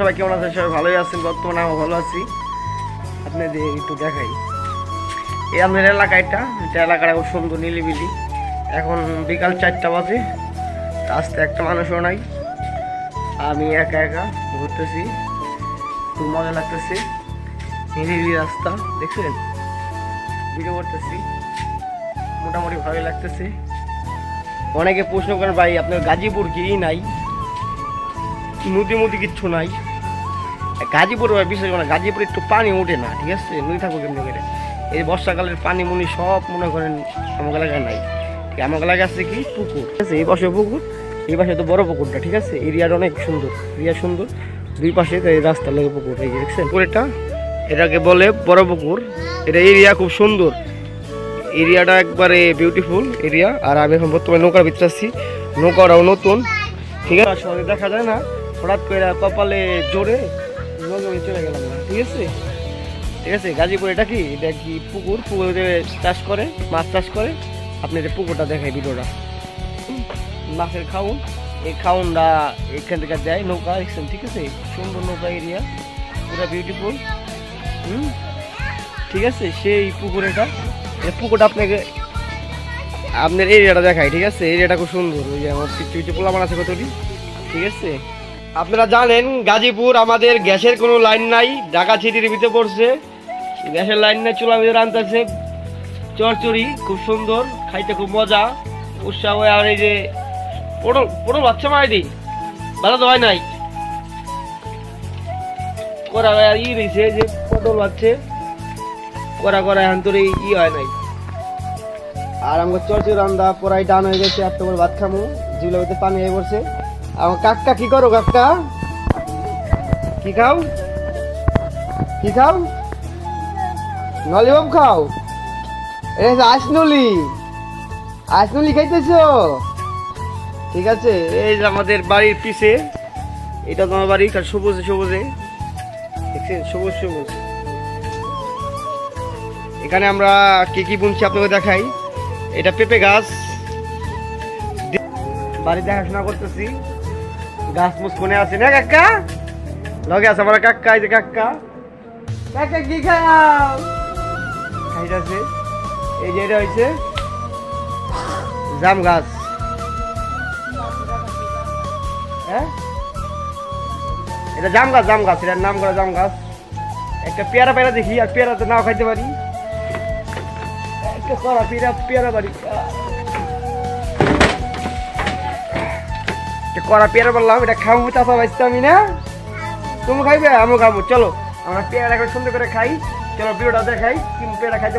সবাই কেমন আছেন? সবাই ভালোই আছেন। বর্তমানে আমি ভালো আছি। আপনাদের একটু দেখাই, এই আমাদের এলাকাটা খুব সুন্দর নিলিবিলি। এখন বিকাল 4টা বাজে, রাস্তায় একটা মানুষও নাই। আমি একা একা ঘুরতেছি, খুব মজা লাগতেছে। নিরিবিলি রাস্তা দেখছেন, ভিডিও করতেছি, মোটামুটি ভালোই লাগতেছে। অনেকে প্রশ্ন করেন, ভাই আপনার গাজীপুর কি নাই, নদী কিচ্ছু নাই। গাজীপুর বিশেষ করে গাজীপুর একটু পানি ওঠে না, ঠিক আছে? নদী থাকবো কেমনি করে? এই বর্ষাকালের পানি মুনি সব মনে করেন আমার এলাকায় নাই। ঠিক আমার এলাকায় আছে কি পুকুর, ঠিক আছে? এই পাশে পুকুর, এই পাশে তো বড় পুকুরটা, ঠিক আছে? এরিয়াটা অনেক সুন্দর, এরিয়া সুন্দর। দুই পাশে তো এই রাস্তার লাগে পুকুর, এই যে দেখছেন পুকুরটা, এটাকে বলে বড় পুকুর। এটা এরিয়া খুব সুন্দর, এরিয়াটা একবারে বিউটিফুল এরিয়া। আর আমি এখন বর্তমানে নৌকার ভিতরে আছি, নৌকাটাও নতুন, ঠিক আছে? সহজে দেখা যায় না, হঠাৎ করে কপালে জোরে চলে গেলাম না, ঠিক আছে? ঠিক আছে, গাজীপুর এটা কি পুকুর, পুকুরে চাষ করে, মাছ চাষ করে। আপনি যে পুকুরটা দেখাই ভিডিওটা, মাছের খাউন, এই খাউনটা এখান থেকে দেয় নৌকা, দেখছেন? ঠিক আছে, সুন্দর নৌকা এরিয়া, পুরো বিউটিফুল। ঠিক আছে, সেই পুকুরটা, পুকুরটা আপনাকে আপনার এরিয়াটা দেখাই, ঠিক আছে? এরিয়াটা খুব সুন্দর। ওই যে আমার কিছু পোলামান আছে কতটি, ঠিক আছে? আপনারা জানেন গাজীপুর আমাদের গ্যাসের কোনো লাইন নাই, ঢাকা সিটির ভিতরে পড়ছে, গ্যাসের লাইন নাই, চুলা ভিতরে আনতেছে চরচড়ি, খুব সুন্দর, খাইতে খুব মজা, উৎসাহ। আর এই যে পটল বাচ্চা মাইডি ভালো তো হয় নাই করা রয়েছে, যে পটল বাচ্চে করা এখন তোর ই হয় নাই। আর আমার চরচড়ি রান্দা পড়াই ডান হয়ে গেছে, একটা করে ভাত খামো, যেগুলো ভিতরে পানি হয়ে পড়ছে। আমার কাকা কি করো? কাকা কি খাও? কি খাও? ললিপপ খাও? আইসনলি খাইতেছ? ঠিক আছে, এই যে আমাদের বাড়ির পিছে, এটা তোমার বাড়ি, সবুজে সবুজে দেখছেন, সবুজ সবুজ। এখানে আমরা কি বুনছি আপনাকে দেখাই। এটা পেঁপে গাছ, বাড়ি দেখাশোনা করতেছি। গাছ মুছ কোনে আছে না কাকা? লগে আছে আমার কাকা, এই যে কাকা কি খাও? খাইতেছে। এই যে এটা হয়েছে জাম গাছ, হ্যাঁ এটা জাম গাছ, এটার নাম করা জাম গাছ। একটা পেয়ারা দেখি, আর পেয়ারা তো নাও খাইতে পারি, একটা করা পেয়ারা বাড়ি, করা পেয়ারা বললাম, এটা খাবো, চাষা বাঁচতে আমি না, তুমি খাইবে আমিও খাবো। চলো আমরা পেয়ারা সুন্দর করে খাই, চলো ভিডিওটা দেখাই, কিন্তু পেয়ারা খাইতে